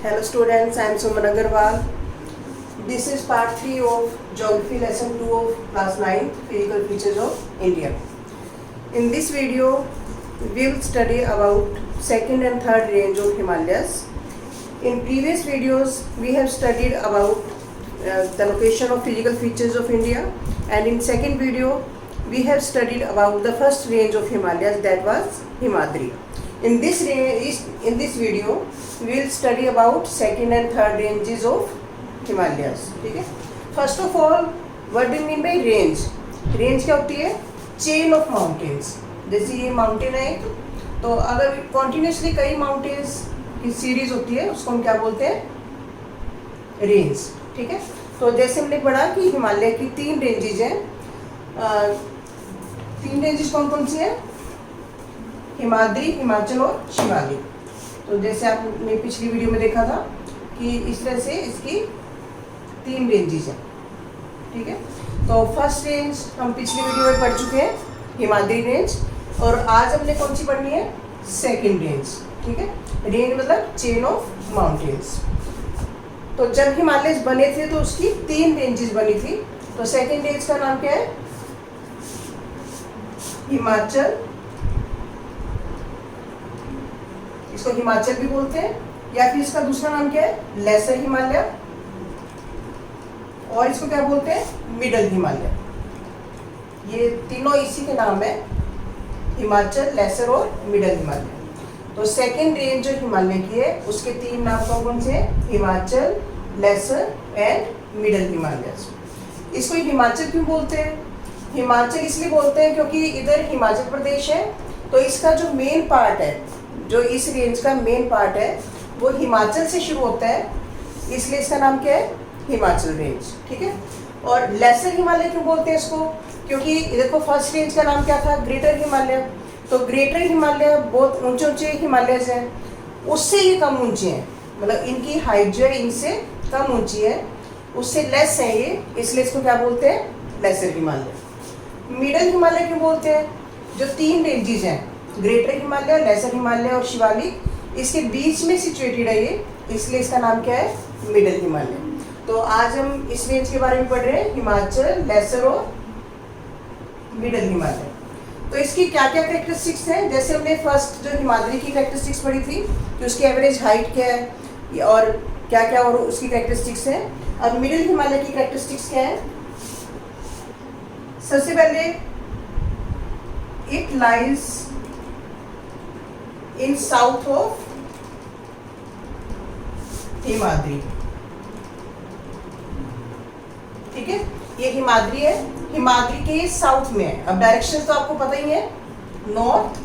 Hello students, I am Suman Agarwal. This is part 3 of Geography lesson 2 of class 9 Physical Features of India. In this video, we will study about second and third range of Himalayas. In previous videos, we have studied about the location of physical features of India, and in second video, we have studied about the first range of Himalayas, that was Himadri. In this video, we will study about second and third ranges of Himalayas. ठीक है? First of all, what do you mean by range? Range क्या होती है? Chain of mountains. जैसे ये mountain है एक, तो अगर continuously कई mountains की सीरीज होती है, उसको हम क्या बोलते हैं? रेंज. ठीक है? तो जैसे हमने पढ़ा कि हिमालय की 3 रेंजेज हैं. 3 रेंजेज कौन कौन सी हैं? हिमाद्री, हिमाचल और शिवालिक. तो जैसे आपने पिछली वीडियो में देखा था कि इस तरह से इसकी 3 रेंजेज हैं. ठीक है? तो फर्स्ट रेंज हम पिछली वीडियो में पढ़ चुके हैं, हिमाद्री रेंज, और आज हमने कौन सी पढ़नी है? Second range. ठीक है? रेंज मतलब चेन ऑफ माउंटेन्स. तो जब हिमालय बने थे तो उसकी 3 रेंजेस बनी थी. तो सेकंड रेंज का नाम क्या है? हिमाचल. इसको हिमाचल भी बोलते हैं, या फिर इसका दूसरा नाम क्या है? लेसर हिमालय. और इसको क्या बोलते हैं? मिडल हिमालय. ये तीनों इसी के नाम है, हिमाचल, लेसर और मिडल हिमालय. तो सेकंड रेंज जो हिमालय की है उसके 3 नाम कौन कौन से हैं? Himachal, lesser and middle Himalaya. इसको हिमाचल क्यों बोलते हैं? हिमाचल इसलिए बोलते हैं क्योंकि इधर हिमाचल प्रदेश है, तो इसका जो मेन पार्ट है, जो इस रेंज का मेन पार्ट है, वो हिमाचल से शुरू होता है, इसलिए इसका नाम क्या है? हिमाचल रेंज. ठीक है? और लेसर हिमालय क्यों बोलते हैं इसको? क्योंकि देखो फर्स्ट रेंज का नाम क्या था? ग्रेटर हिमालय. तो ग्रेटर हिमालय बहुत ऊंचे ऊंचे हिमालयस हैं, उससे ये कम ऊंचे हैं, मतलब इनकी हाइट जो है इनसे कम ऊंची है, उससे लेस है ये, इसलिए इसको क्या बोलते हैं? लेसर हिमालय. मिडल हिमालय क्यों बोलते हैं? जो 3 रेंजेस हैं, ग्रेटर हिमालय, लेसर हिमालय और शिवालिक, इसके बीच में सिचुएटेड है ये, इसलिए इसका नाम क्या है? मिडल हिमालय. तो आज हम इस रेंज के बारे में पढ़ रहे हैं, हिमाचल, लेसर और मिडल हिमालय. तो इसकी क्या क्या कैरेक्टरिस्टिक्स हैं? जैसे हमने फर्स्ट जो हिमाद्री की कैरेक्टरिस्टिक्स पढ़ी थी कि उसकी एवरेज हाइट क्या है और क्या क्या और उसकी कैरेक्टरिस्टिक्स हैं. अब मिडिल हिमालय की कैरेक्टरिस्टिक्स क्या है? सबसे पहले it lies in south of Himadri. ठीक है? ये हिमाद्री है, हिमाद्री के साउथ में है. अब डायरेक्शन तो आपको पता ही है, नॉर्थ,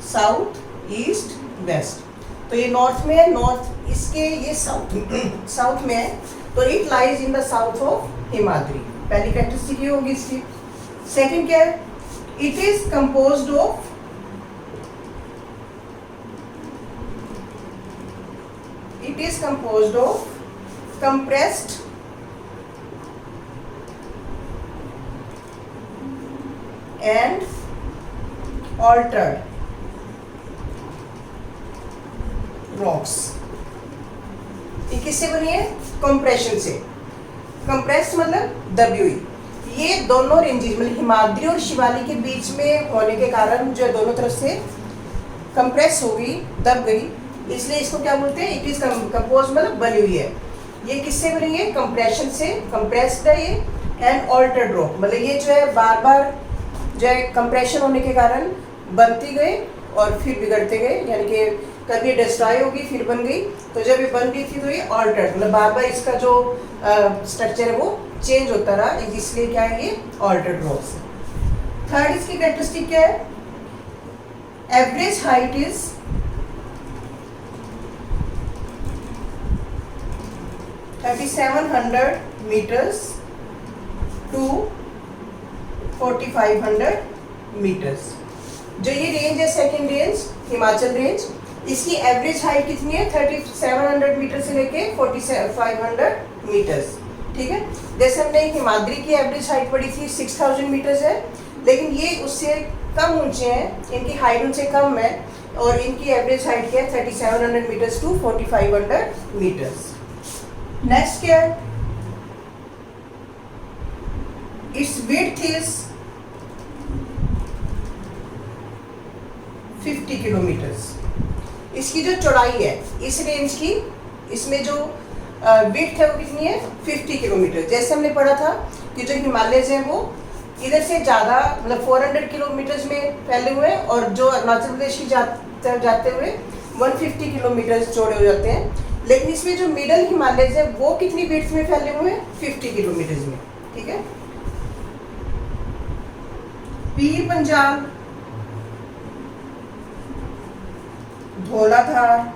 साउथ, ईस्ट, वेस्ट. तो ये नॉर्थ में है, नॉर्थ इसके ये साउथ में है, तो it lies in the south of Himadri. पहली कैरेक्टरिस्टिक ये होगी इसकी. सेकंड क्या है? It is composed of compressed and altered rocks. ये किससे बनी है? कंप्रेशन से. कंप्रेस मतलब दबी हुई. ये दोनों रेंजेस मतलब हिमाद्री और शिवालिक के बीच में होने के कारण जो दोनों तरफ से कंप्रेस हो गई, दब गई, इसलिए इसको क्या बोलते हैं? इट इज कंपोज मतलब बनी हुई है. ये किससे बनी है? कंप्रेशन से. कंप्रेस्ड है ये. एंड ऑल्टर्ड रॉक मतलब ये जो है बार बार जो है कंप्रेशन होने के कारण बनती गई और फिर बिगड़ते गए, यानी कि कभी डिस्ट्रॉय होगी फिर बन गई. तो जब ये बन गई थी तो ये ऑल्टर्ड मतलब बार बार इसका जो स्ट्रक्चर है वो चेंज होता रहा, इसलिए क्या है? ये ऑल्टर्ड रॉक्स. थर्ड इसकी कैरेक्टरिस्टिक क्या है? Average height is 3700 meters to 4500 meters. जो ये रेंज है सेकंड रेंज, हिमाचल रेंज, इसकी एवरेज हाइट कितनी है? 3700 मीटर से लेके 4500 मीटर्स. ठीक है? जैसे हमने हिमाद्री की एवरेज हाइट पढ़ी थी 6000 मीटर्स है, लेकिन ये उससे कम ऊंचे हैं, इनकी हाइट उनसे कम है, और इनकी एवरेज हाइट क्या है 3700 मीटर्स टू 4500 मीटर्स। नेक्स्ट क्या है, इट्स विड्थ इज 50 किलोमीटर्स। इसकी जो चौड़ाई है इस रेंज की, इसमें जो विड्थ है वो कितनी है 50 किलोमीटर। जैसे हमने पढ़ा था कि जो हिमालयज हैं वो इधर से ज़्यादा मतलब 400 किलोमीटर्स में फैले हुए हैं और जो अरुणाचल प्रदेश की जाते हुए 150 किलोमीटर चौड़े हो जाते हैं। लेकिन इसमें जो मिडल हिमालयज है वो कितनी विड्थ में फैले हुए हैं 50 किलोमीटर में। ठीक है, Pir Panjal, Dhauladhar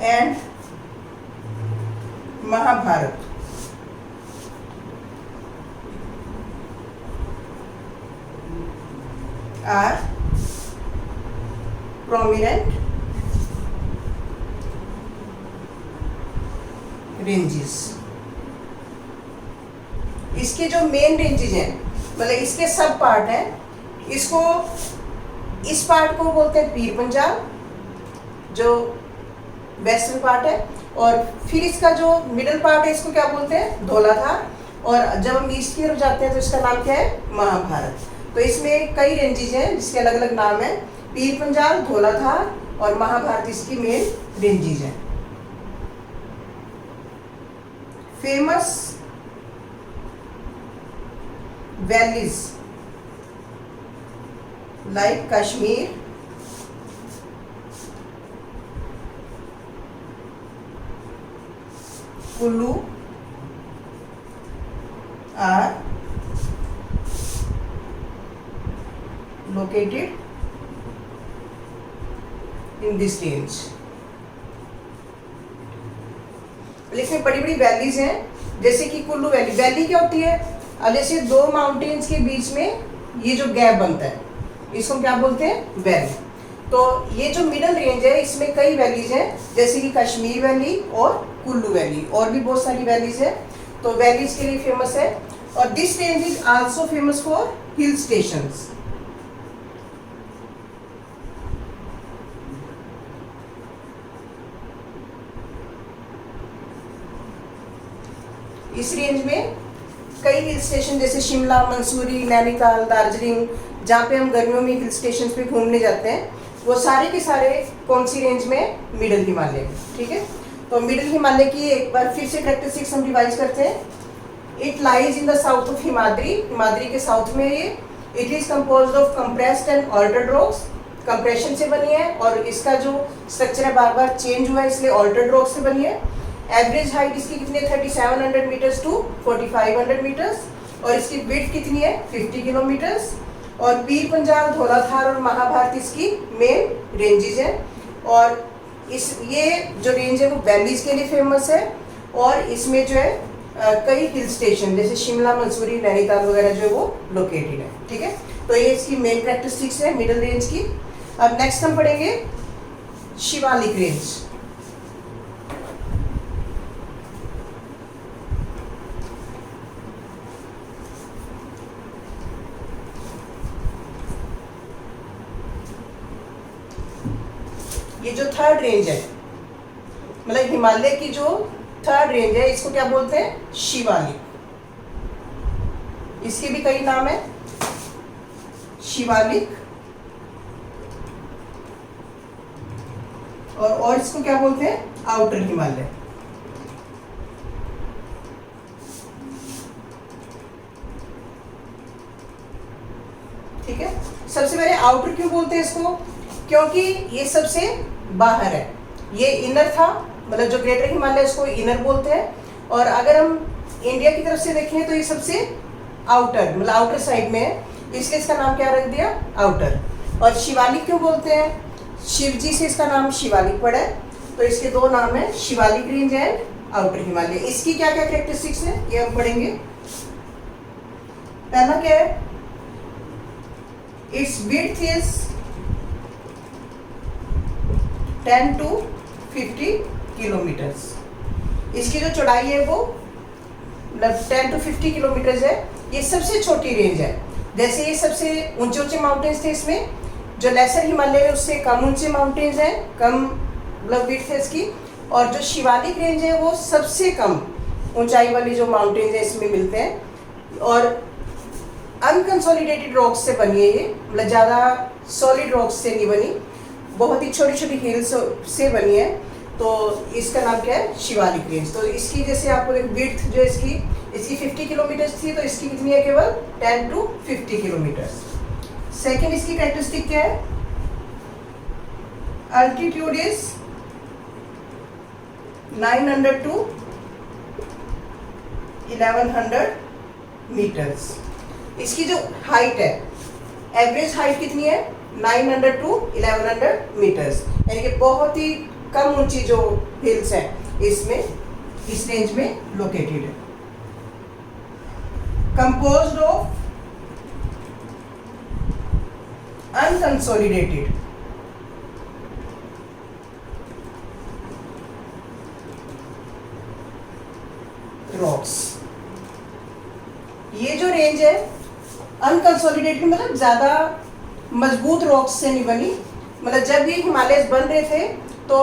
and Mahabharat are prominent ranges। इसके जो मेन रेंजेस हैं मतलब इसके सब पार्ट हैं, इसको इस पार्ट को बोलते हैं पीर पंजाल जो वेस्टर्न पार्ट है, और फिर इसका जो मिडल पार्ट है इसको क्या बोलते हैं धौलाधार, और जब हम ईस्ट की तरफ जाते हैं तो इसका नाम क्या है महाभारत। तो इसमें कई रेंजेस हैं जिसके अलग अलग नाम हैं, पीर पंजाल, धौलाधार और महाभारत इसकी मेन रेंजेस हैं। Famous valleys like Kashmir, Kullu are located in this range। इसमें बड़ी बड़ी वैलीज हैं जैसे कि कुल्लू वैली। वैली क्या होती है, अब जैसे दो माउंटेन्स के बीच में ये जो गैप बनता है इसको क्या बोलते हैं वैली। तो ये जो मिडल रेंज है इसमें कई वैलीज हैं जैसे कि कश्मीर वैली और कुल्लू वैली, और भी बहुत सारी वैलीज है। तो वैलीज के लिए फेमस है, और this range is also famous for hill stations. इस रेंज में कई हिल स्टेशन जैसे शिमला, मंसूरी, नैनीताल, दार्जिलिंग, जहाँ पे हम गर्मियों में हिल स्टेशन पे घूमने जाते हैं, वो सारे के सारे कौन सी रेंज में, मिडल हिमालय। ठीक है, तो मिडल हिमालय की एक बार फिर से कैरेक्टरिस्टिक्स हम रिवाइज करते हैं। It lies in the south of Himadri, Himadri के साउथ में ये। It is composed of compressed and altered rocks, compression से बनी है, और इसका जो स्ट्रक्चर है बार बार चेंज हुआ है इसलिए ऑल्टर्ड रॉक से बनी है। एवरेज हाइट इसकी कितनी है 3700 मीटर्स टू 4500 मीटर्स, और इसकी विड्थ कितनी है 50 किलोमीटर्स। और पीर पंजाल, धौलाधार और महाभारत इसकी मेन रेंजेस हैं। और इस ये जो रेंज है वो वैलीज के लिए फेमस है, और इसमें जो है कई हिल स्टेशन जैसे शिमला, मंसूरी, नैनीताल वगैरह जो है वो लोकेटेड है। ठीक है, तो ये इसकी मेन कैरेक्टरिस्टिक्स है मिडल रेंज की। अब नेक्स्ट हम पढ़ेंगे शिवालिक रेंज। ये जो थर्ड रेंज है मतलब हिमालय की जो थर्ड रेंज है इसको क्या बोलते हैं शिवालिक। इसके भी कई नाम है, शिवालिक, और इसको क्या बोलते हैं आउटर हिमालय। ठीक है, सबसे पहले आउटर क्यों बोलते हैं इसको, क्योंकि ये सबसे बाहर है। ये इनर था मतलब जो ग्रेटर हिमालय इसको इनर बोलते हैं, और अगर हम इंडिया की तरफ से देखें तो ये सबसे आउटर मतलब आउटर साइड में है, इसलिए इसका नाम क्या रख दिया आउटर। और शिवालिक क्यों बोलते हैं, शिव जी से इसका नाम शिवालिक पड़ा है, तो इसके दो नाम है Shivalik range and outer Himalaya. इसकी क्या क्या कैरेक्टरिस्टिक्स है ये हम पढ़ेंगे। पहला क्या है, it's width is 10 to 50 kilometres. इसकी जो चौड़ाई है वो मतलब 10 to 50 किलोमीटर्स है। ये सबसे छोटी रेंज है, जैसे ये सबसे ऊंचे ऊंचे माउंटेन्स थे, इसमें जो लेसर हिमालय है उससे कम ऊंचे माउंटेन्स हैं, कम मतलब विड्थ है इसकी, और जो शिवालिक रेंज है वो सबसे कम ऊंचाई वाली जो माउंटेन्स है इसमें मिलते हैं। और अनकंसोलिडेटेड रॉक्स से बनी है ये, मतलब ज़्यादा सॉलिड रॉक्स से नहीं बनी, बहुत ही छोटी छोटी हिल्स से बनी है। तो इसका नाम क्या है? शिवालिक रेंज। तो इसकी जैसे आपको विड्थ जो इसकी 50 किलोमीटर्स थी, तो इसकी कितनी है? केवल 10 to 50 किलोमीटर्स। सेकेंड इसकी कैरेक्टरिस्टिक क्या है? Altitude is 900 to 1100 metres. इसकी जो हाइट है, एवरेज हाइट कितनी है? 900 to 1100 मीटर्स, यानी कि बहुत ही कम ऊंची जो हिल्स हैं इसमें, इस रेंज में लोकेटेड है। Composed of unconsolidated rocks. ये जो रेंज है अनकंसोलिडेटेड मतलब ज्यादा मजबूत रॉक्स से नहीं बनी। मतलब जब ये हिमालयस बन रहे थे, तो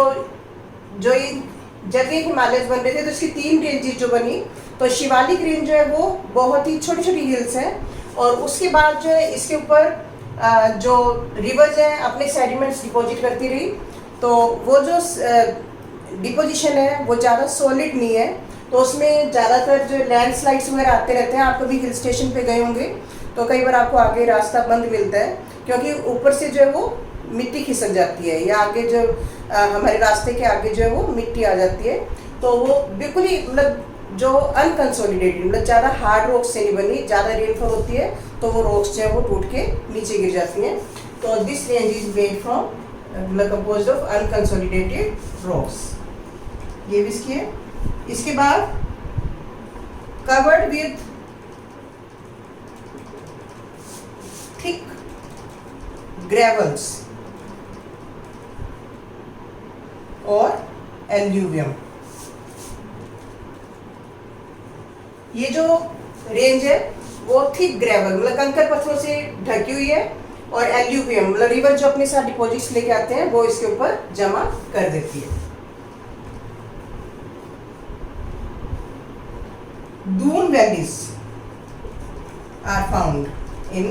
जब ये हिमालयस बन रहे थे तो इसकी 3 रेंजेस जो बनी, तो शिवालिक रेंज जो है वो बहुत ही छोटी छोटी हिल्स हैं, और उसके बाद जो है इसके ऊपर जो रिवर्स हैं अपने सेडिमेंट्स डिपॉजिट करती रही, तो वो जो डिपोजिशन है वो ज़्यादा सॉलिड नहीं है, तो उसमें ज़्यादातर जो लैंडस्लाइड्स वगैरह आते रहते हैं। आप कभी हिल स्टेशन पे गए होंगे तो कई बार आपको आगे रास्ता बंद मिलता है, क्योंकि ऊपर से जो है वो मिट्टी खिसक जाती है, या आगे जो हमारे रास्ते के आगे जो है वो मिट्टी आ जाती है। तो वो बिल्कुल ही मतलब जो अनकंसोलिडेटेड मतलब ज़्यादा हार्ड रॉक्स से नहीं बनी, ज़्यादा रेनफॉल होती है तो वो रॉक्स जो है वो टूट के नीचे गिर जाती हैं। तो this range is made from मतलब कंपोज्ड ऑफ अनकंसोलिडेटेड रॉक्स। ये भी इसकी है। इसके बाद कवर्ड विद थिक ग्रेवल्स और एल्यूवियम। ये जो रेंज है वो थिक ग्रेवल मतलब कंकर पत्थरों से ढकी हुई है, और एल्यूवियम मतलब रिवर जो अपने साथ डिपॉजिट्स लेके आते हैं वो इसके ऊपर जमा कर देती है। Dune valleys are found in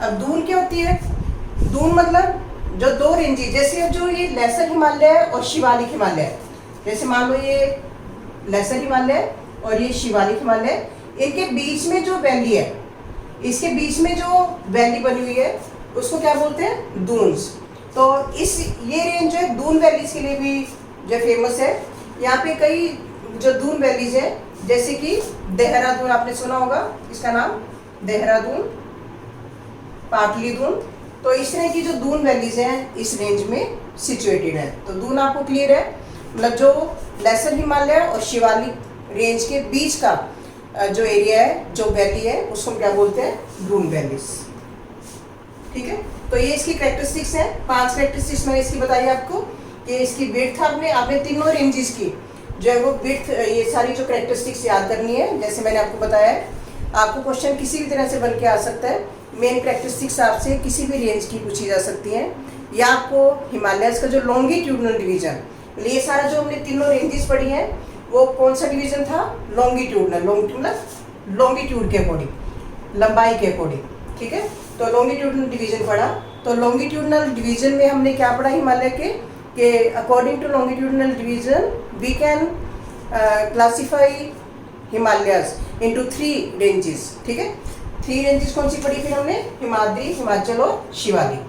अब दून क्या होती है? दून मतलब जो 2 रेंजेस, जैसे जो ये लेसर हिमालय है और शिवालिक हिमालय है, जैसे मान लो ये लेसर हिमालय और ये शिवालिक हिमालय, इनके बीच में जो वैली है, इसके बीच में जो वैली बनी हुई है उसको क्या बोलते हैं? दून्स। तो ये रेंज जो है दून वैलीज के लिए भी जो फेमस है। यहाँ पे कई जो दून वैलीज है, जैसे कि देहरादून, आपने सुना होगा इसका नाम, देहरादून, पाटलीदून। तो इस तरह की जो दून वैलीज हैं इस रेंज में सिचुएटेड है। तो दून आपको क्लियर है, मतलब जो लेसर हिमालय और शिवालिक रेंज के बीच का जो एरिया है, जो वैली है, उसको क्या बोलते हैं? दून वैलीज। ठीक है, तो ये इसकी कैरेक्टरिस्टिक्स हैं। 5 कैरेक्टरिस्टिक्स मैंने इसकी बताई आपको कि इसकी विड्थ आपने तीनों रेंजेस की जो है वो विड्थ, ये सारी जो कैरेक्टरिस्टिक्स याद करनी है। जैसे मैंने आपको बताया है, आपको क्वेश्चन किसी भी तरह से बन के आ सकता है। मेन कैरेक्टरिस्टिक्स आपसे किसी भी रेंज की पूछी जा सकती हैं, या आपको हिमालयस का जो लॉन्गिट्यूडनल डिवीजन, ये सारा जो हमने तीनों रेंजेस पढ़ी हैं वो कौन सा डिवीजन था? लॉन्गिट्यूडनल। मतलब लॉन्गिट्यूड के अकॉर्डिंग, लंबाई के अकॉर्डिंग। ठीक है, तो लॉन्गिट्यूडनल डिवीजन पढ़ा। तो लॉन्गिट्यूडनल डिवीजन में हमने क्या पढ़ा हिमालय के according to longitudinal division we can classify Himalayas into 3 ranges. ठीक है, 3 रेंजेस कौन सी पढ़ी फिर हमने? हिमाद्री, हिमाचल और शिवालिक।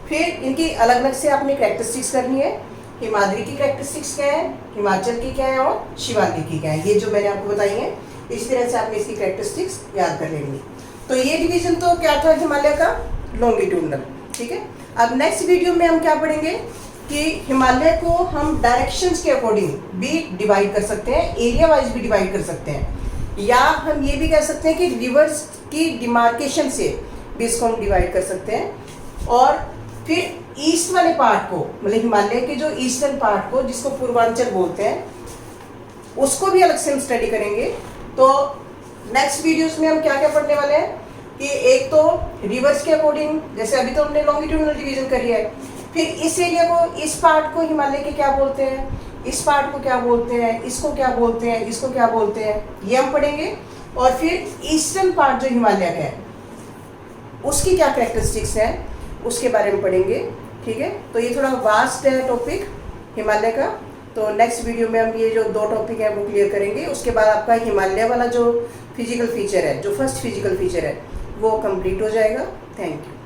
फिर इनकी अलग अलग से आपने कैरेक्टरिस्टिक्स करनी है। हिमाद्री की कैरेक्टरिस्टिक्स क्या है, हिमाचल की क्या है और शिवालिक की क्या है, ये जो मैंने आपको बताई है। इस तरह से आपने इसकी कैरेक्टरिस्टिक्स याद कर लेंगे। तो ये डिवीजन तो क्या था हिमालय का? लॉन्गिट्यूडनल। ठीक है, अब नेक्स्ट वीडियो में हम क्या पढ़ेंगे कि हिमालय को हम डायरेक्शंस के अकॉर्डिंग भी डिवाइड कर सकते हैं, एरिया वाइज भी डिवाइड कर सकते हैं, या हम ये भी कह सकते हैं कि रिवर्स की डिमार्केशन से भी इसको हम डिवाइड कर सकते हैं। और फिर ईस्ट वाले पार्ट को, मतलब हिमालय के जो ईस्टर्न पार्ट को, जिसको पूर्वांचल बोलते हैं, उसको भी अलग से हम स्टडी करेंगे। तो नेक्स्ट वीडियोस में हम क्या क्या पढ़ने वाले हैं कि एक तो रिवर्स के अकॉर्डिंग, जैसे अभी तो हमने लॉन्गिट्यूडनल डिवीजन करी है, फिर इस एरिया को, इस पार्ट को हिमालय के क्या बोलते हैं, इस पार्ट को क्या बोलते हैं, इसको क्या बोलते हैं, इसको क्या बोलते हैं, ये हम पढ़ेंगे। और फिर ईस्टर्न पार्ट जो हिमालय का है उसकी क्या कैरेक्टरिस्टिक्स हैं उसके बारे में पढ़ेंगे। ठीक है, तो ये थोड़ा वास्ट है टॉपिक हिमालय का। तो नेक्स्ट वीडियो में हम ये जो 2 टॉपिक हैं वो क्लियर करेंगे। उसके बाद आपका हिमालय वाला जो फिजिकल फीचर है, जो फर्स्ट फिजिकल फीचर है, वो कंप्लीट हो जाएगा। Thank you.